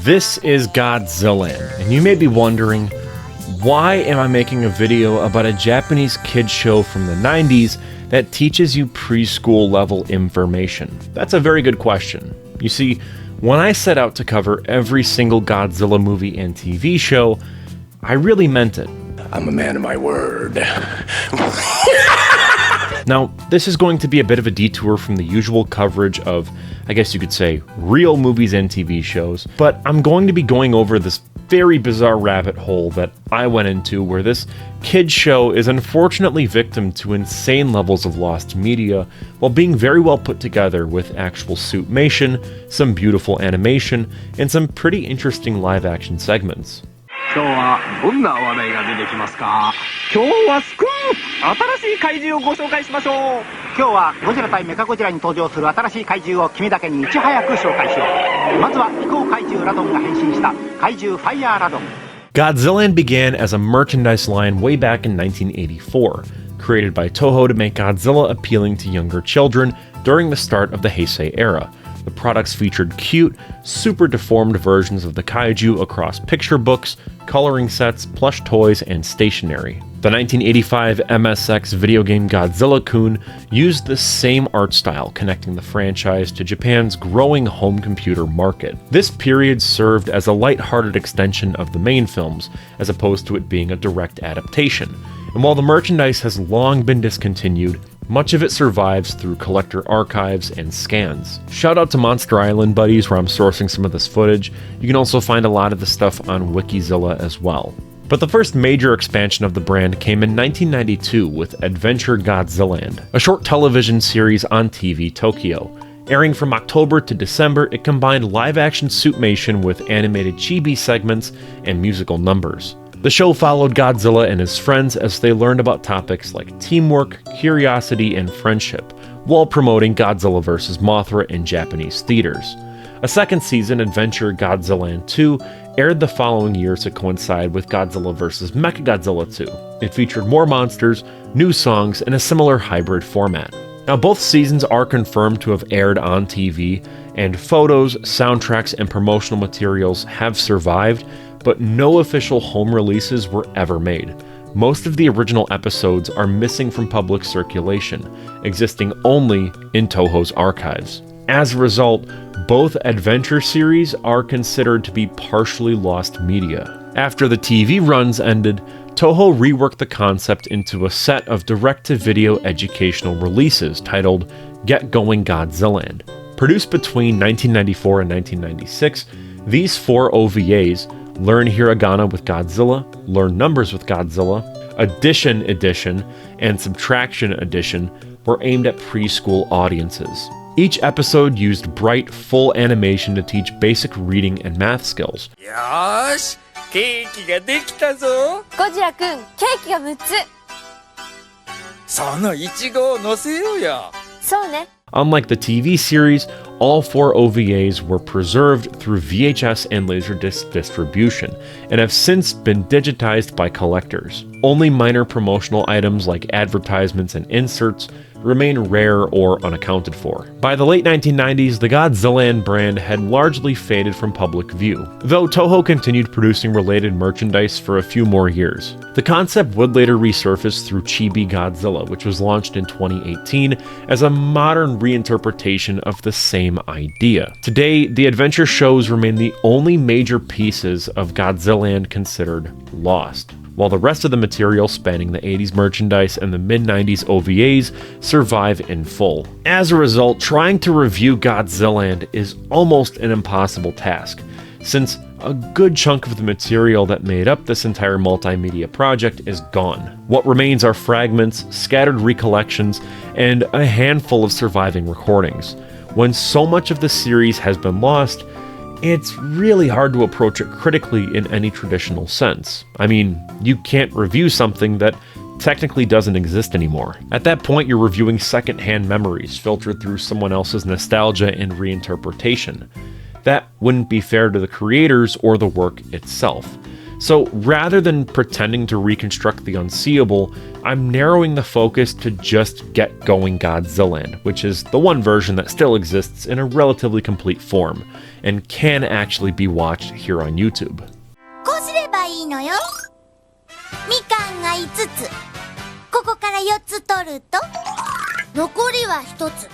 This is Godzilland, and you may be wondering, why am I making a video about a Japanese kids show from the 90s that teaches you preschool level information? That's a very good question. You see, when I set out to cover every single Godzilla movie and TV show, I really meant it. I'm a man of my word. Now, this is going to be a bit of a detour from the usual coverage of, I guess you could say, real movies and TV shows, but I'm going to be going over this very bizarre rabbit hole that I went into where this kids show is unfortunately victim to insane levels of lost media while being very well put together with actual suitmation, some beautiful animation, and some pretty interesting live action segments. 今日はどんな話題が出てきますか？今日はスクープ！新しい怪獣をご紹介しましょう。今日はゴジラ対メカゴジラに登場する新しい怪獣を君だけにいち早く紹介しよう。まずは飛行怪獣ラドンが変身した怪獣ファイヤーラドン。Godzilland began as a merchandise line way back in 1984, created by Toho to make Godzilla appealing to younger children during the start of the Heisei era. The products featured cute, super deformed versions of the kaiju across picture books, coloring sets, plush toys, and stationery. The 1985 MSX video game Godzilla-kun used the same art style, connecting the franchise to Japan's growing home computer market. This period served as a light-hearted extension of the main films, as opposed to it being a direct adaptation. And while the merchandise has long been discontinued, much of it survives through collector archives and scans. Shout out to Monster Island Buddies, where I'm sourcing some of this footage. You can also find a lot of the stuff on Wikizilla as well. But the first major expansion of the brand came in 1992 with Adventure Godzilland, a short television series on TV Tokyo. Airing from October to December, it combined live-action suitmation with animated chibi segments and musical numbers. The show followed Godzilla and his friends as they learned about topics like teamwork, curiosity, and friendship, while promoting Godzilla vs. Mothra in Japanese theaters. A second season, Adventure Godzilland 2, aired the following year to coincide with Godzilla vs. Mechagodzilla 2. It featured more monsters, new songs, and a similar hybrid format. Now, both seasons are confirmed to have aired on TV, and photos, soundtracks, and promotional materials have survived, but no official home releases were ever made. Most of the original episodes are missing from public circulation, existing only in Toho's archives. As a result, both adventure series are considered to be partially lost media. After the TV runs ended, Toho reworked the concept into a set of direct-to-video educational releases titled Get Going Godzilland. Produced between 1994 and 1996, these 4 OVAs, Learn Hiragana with Godzilla, Learn Numbers with Godzilla, Addition Edition, and Subtraction Edition, were aimed at preschool audiences. Each episode used bright, full animation to teach basic reading and math skills. よーし、ケーキができたぞ。ゴジラくん、ケーキが6つ。そのイチゴを乗せようよ。そうね。Unlike the TV series, all 4 OVAs were preserved through VHS and Laserdisc distribution, and have since been digitized by collectors. Only minor promotional items like advertisements and inserts remain rare or unaccounted for. By the late 1990s, the Godzilland brand had largely faded from public view, though Toho continued producing related merchandise for a few more years. The concept would later resurface through Chibi Godzilla, which was launched in 2018 as a modern reinterpretation of the same idea. Today, the adventure shows remain the only major pieces of Godzilland considered lost, while the rest of the material spanning the 80s merchandise and the mid-90s OVAs survive in full. As a result, trying to review Godzilland is almost an impossible task, since a good chunk of the material that made up this entire multimedia project is gone. What remains are fragments, scattered recollections, and a handful of surviving recordings. When so much of the series has been lost, it's really hard to approach it critically in any traditional sense. I mean, you can't review something that technically doesn't exist anymore. At that point, you're reviewing secondhand memories filtered through someone else's nostalgia and reinterpretation. That wouldn't be fair to the creators or the work itself. So rather than pretending to reconstruct the unseeable, I'm narrowing the focus to just Get Going Godzilland, which is the one version that still exists in a relatively complete form, and can actually be watched here on YouTube. こうすればいいのよ。みかんが5つ。ここから4つ取ると、残りは1つ。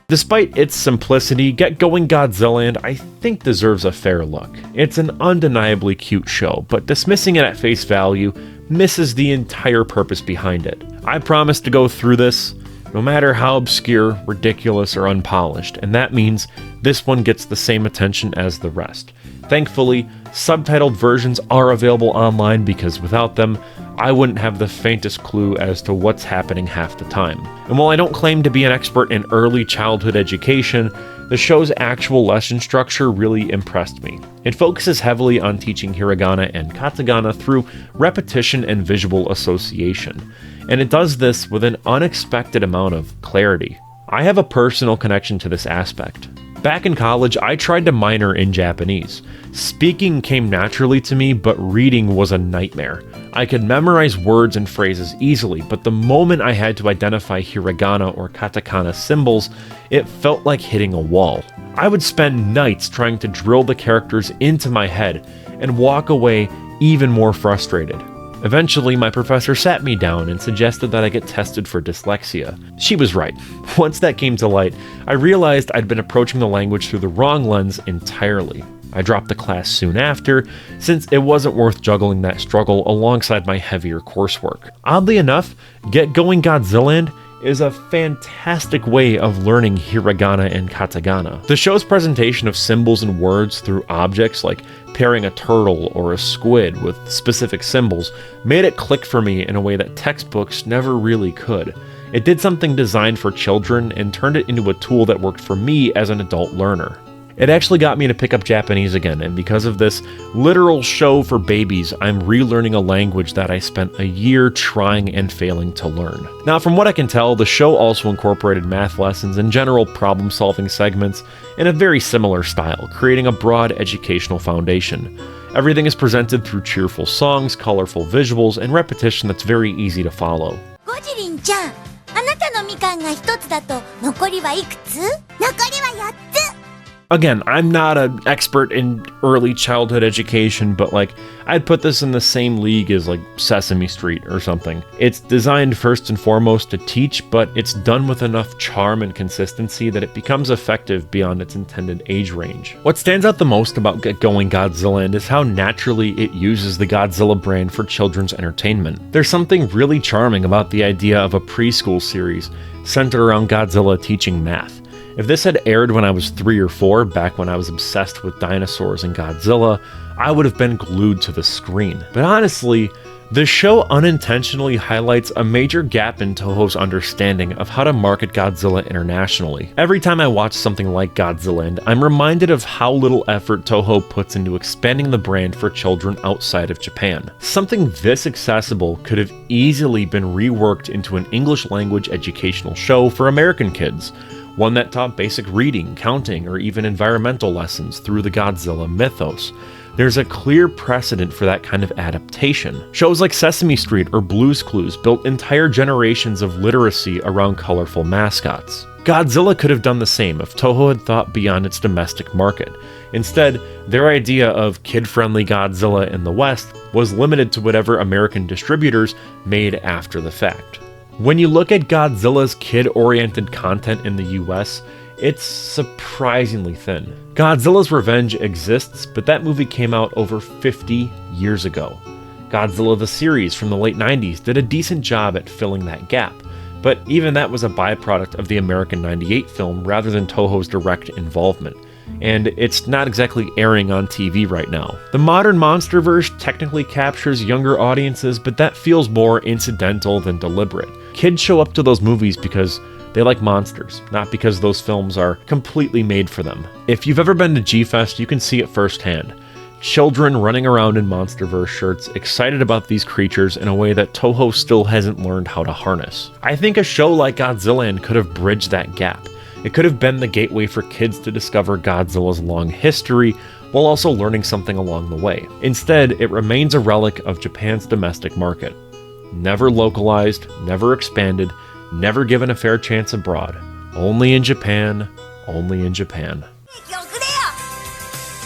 Despite its simplicity, Get Going Godzilland I think deserves a fair look. It's an undeniably cute show, but dismissing it at face value misses the entire purpose behind it. I promise to go through this, no matter how obscure, ridiculous, or unpolished, and that means this one gets the same attention as the rest. Thankfully, subtitled versions are available online because without them, I wouldn't have the faintest clue as to what's happening half the time. And while I don't claim to be an expert in early childhood education, the show's actual lesson structure really impressed me. It focuses heavily on teaching hiragana and katakana through repetition and visual association, and it does this with an unexpected amount of clarity. I have a personal connection to this aspect. Back in college, I tried to minor in Japanese. Speaking came naturally to me, but reading was a nightmare. I could memorize words and phrases easily, but the moment I had to identify hiragana or katakana symbols, it felt like hitting a wall. I would spend nights trying to drill the characters into my head and walk away even more frustrated. Eventually, my professor sat me down and suggested that I get tested for dyslexia. She was right. Once that came to light, I realized I'd been approaching the language through the wrong lens entirely. I dropped the class soon after, since it wasn't worth juggling that struggle alongside my heavier coursework. Oddly enough, Get Going Godzilland is a fantastic way of learning hiragana and katakana. The show's presentation of symbols and words through objects like pairing a turtle or a squid with specific symbols made it click for me in a way that textbooks never really could. It did something designed for children and turned it into a tool that worked for me as an adult learner. It actually got me to pick up Japanese again, and because of this literal show for babies, I'm relearning a language that I spent a year trying and failing to learn. Now, from what I can tell, the show also incorporated math lessons and general problem-solving segments in a very similar style, creating a broad educational foundation. Everything is presented through cheerful songs, colorful visuals, and repetition that's very easy to follow. ゴジリンちゃん、あなたのみかんが1つだと残りはいくつ？残りは4つ。 Again, I'm not an expert in early childhood education, but I'd put this in the same league as Sesame Street or something. It's designed first and foremost to teach, but it's done with enough charm and consistency that it becomes effective beyond its intended age range. What stands out the most about Get Going Godzilland is how naturally it uses the Godzilla brand for children's entertainment. There's something really charming about the idea of a preschool series centered around Godzilla teaching math. If this had aired when I was 3 or 4, back when I was obsessed with dinosaurs and Godzilla, I would have been glued to the screen. But honestly, the show unintentionally highlights a major gap in Toho's understanding of how to market Godzilla internationally. Every time I watch something like Godzilland, I'm reminded of how little effort Toho puts into expanding the brand for children outside of Japan. Something this accessible could have easily been reworked into an English language educational show for American kids. One that taught basic reading, counting, or even environmental lessons through the Godzilla mythos. There's a clear precedent for that kind of adaptation. Shows like Sesame Street or Blue's Clues built entire generations of literacy around colorful mascots. Godzilla could have done the same if Toho had thought beyond its domestic market. Instead, their idea of kid-friendly Godzilla in the West was limited to whatever American distributors made after the fact. When you look at Godzilla's kid-oriented content in the US, it's surprisingly thin. Godzilla's Revenge exists, but that movie came out over 50 years ago. Godzilla the series from the late 90s did a decent job at filling that gap, but even that was a byproduct of the American '98 film rather than Toho's direct involvement. And it's not exactly airing on TV right now. The modern MonsterVerse technically captures younger audiences, but that feels more incidental than deliberate. Kids show up to those movies because they like monsters, not because those films are completely made for them. If you've ever been to G-Fest, you can see it firsthand. Children running around in MonsterVerse shirts, excited about these creatures in a way that Toho still hasn't learned how to harness. I think a show like Godzilland could have bridged that gap. It could have been the gateway for kids to discover Godzilla's long history while also learning something along the way. Instead, it remains a relic of Japan's domestic market. never localized, never expanded, never given a fair chance abroad. Only in Japan, only in Japan.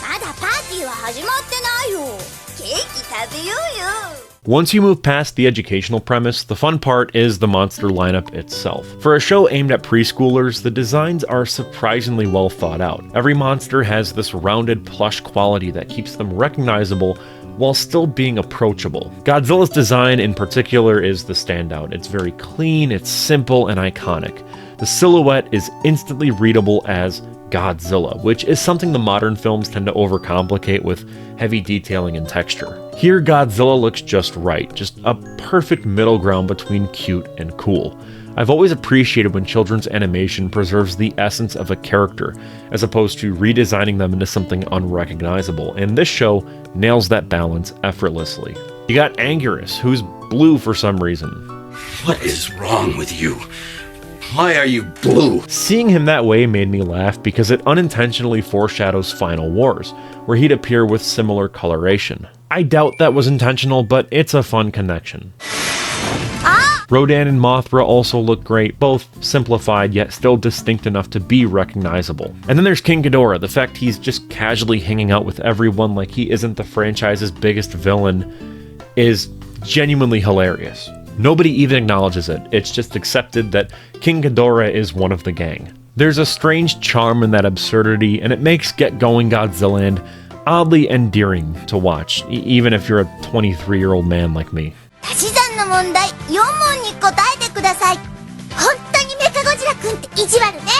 まだパーティーは始まってないよ。ケーキ食べようよ。 Once you move past the educational premise, the fun part is the monster lineup itself. For a show aimed at preschoolers, the designs are surprisingly well thought out. Every monster has this rounded, plush quality that keeps them recognizable while still being approachable. Godzilla's design in particular is the standout. It's very clean, it's simple, and iconic. The silhouette is instantly readable as Godzilla, which is something the modern films tend to overcomplicate with heavy detailing and texture. Here, Godzilla looks just right, just a perfect middle ground between cute and cool. I've always appreciated when children's animation preserves the essence of a character, as opposed to redesigning them into something unrecognizable, and this show nails that balance effortlessly. You got Anguirus, who's blue for some reason. What is wrong with you? Why are you blue? Seeing him that way made me laugh because it unintentionally foreshadows Final Wars, where he'd appear with similar coloration. I doubt that was intentional, but it's a fun connection. Rodan and Mothra also look great, both simplified yet still distinct enough to be recognizable. And then there's King Ghidorah. The fact he's just casually hanging out with everyone like he isn't the franchise's biggest villain is genuinely hilarious. Nobody even acknowledges it, it's just accepted that King Ghidorah is one of the gang. There's a strange charm in that absurdity, and it makes Get Going Godzilland oddly endearing to watch, even if you're a 23-year-old man like me. 足し算の問題4問に答えてください。本当にメカゴジラくんって意地悪ね。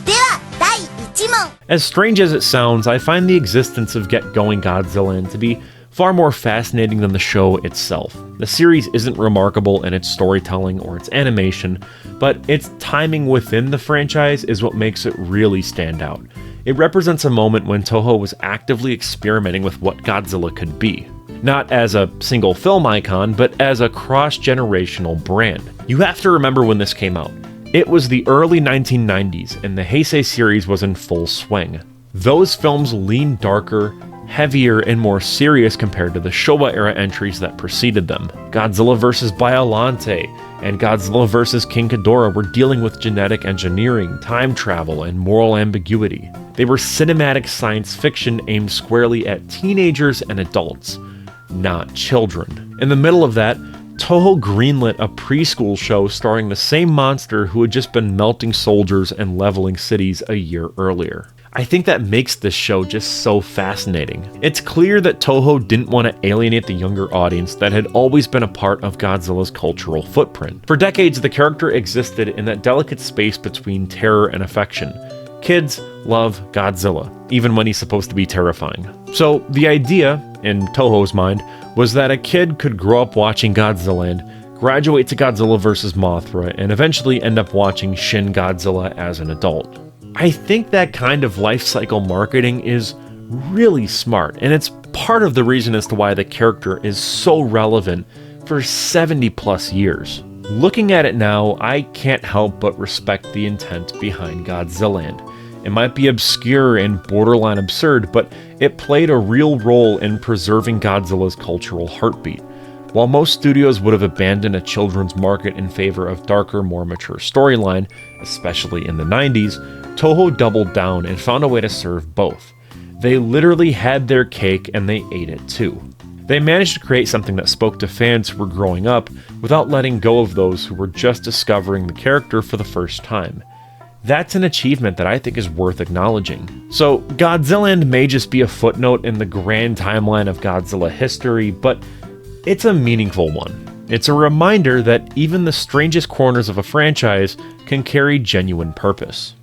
では第1問。 As strange as it sounds, I find the existence of Get Going Godzilland to be far more fascinating than the show itself. The series isn't remarkable in its storytelling or its animation, but its timing within the franchise is what makes it really stand out. It represents a moment when Toho was actively experimenting with what Godzilla could be. Not as a single film icon, but as a cross-generational brand. You have to remember when this came out. It was the early 1990s, and the Heisei series was in full swing. Those films leaned darker, heavier, and more serious compared to the Showa-era entries that preceded them. Godzilla vs. Biollante and Godzilla vs. King Ghidorah were dealing with genetic engineering, time travel, and moral ambiguity. They were cinematic science fiction aimed squarely at teenagers and adults, not children. In the middle of that, Toho greenlit a preschool show starring the same monster who had just been melting soldiers and leveling cities a year earlier. I think that makes this show just so fascinating. It's clear that Toho didn't want to alienate the younger audience that had always been a part of Godzilla's cultural footprint. For decades, the character existed in that delicate space between terror and affection. Kids love Godzilla, even when he's supposed to be terrifying. So the idea, in Toho's mind, was that a kid could grow up watching Godzilland, graduate to Godzilla vs. Mothra, and eventually end up watching Shin Godzilla as an adult. I think that kind of life cycle marketing is really smart, and it's part of the reason as to why the character is so relevant for 70 plus years. Looking at it now, I can't help but respect the intent behind Godzilland. It might be obscure and borderline absurd, but it played a real role in preserving Godzilla's cultural heartbeat. While most studios would have abandoned a children's market in favor of darker, more mature storyline, especially in the 90s, Toho doubled down and found a way to serve both. They literally had their cake and they ate it too. They managed to create something that spoke to fans who were growing up without letting go of those who were just discovering the character for the first time. That's an achievement that I think is worth acknowledging. So, Godzilland may just be a footnote in the grand timeline of Godzilla history, but it's a meaningful one. It's a reminder that even the strangest corners of a franchise can carry genuine purpose.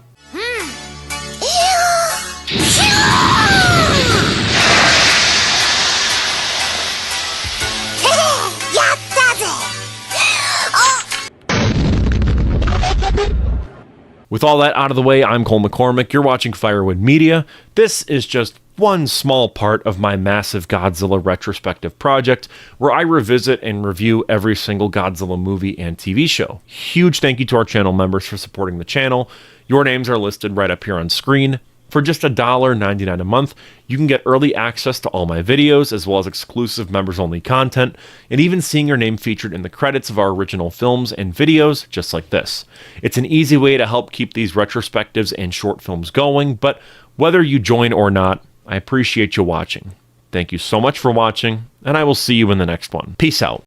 With all that out of the way, I'm Cole McCormick. You're watching Firewood Media. This is just one small part of my massive Godzilla retrospective project where I revisit and review every single Godzilla movie and TV show. Huge thank you to our channel members for supporting the channel. Your names are listed right up here on screen. For just $1.99 a month, you can get early access to all my videos, as well as exclusive members-only content, and even seeing your name featured in the credits of our original films and videos, just like this. It's an easy way to help keep these retrospectives and short films going, but whether you join or not, I appreciate you watching. Thank you so much for watching, and I will see you in the next one. Peace out.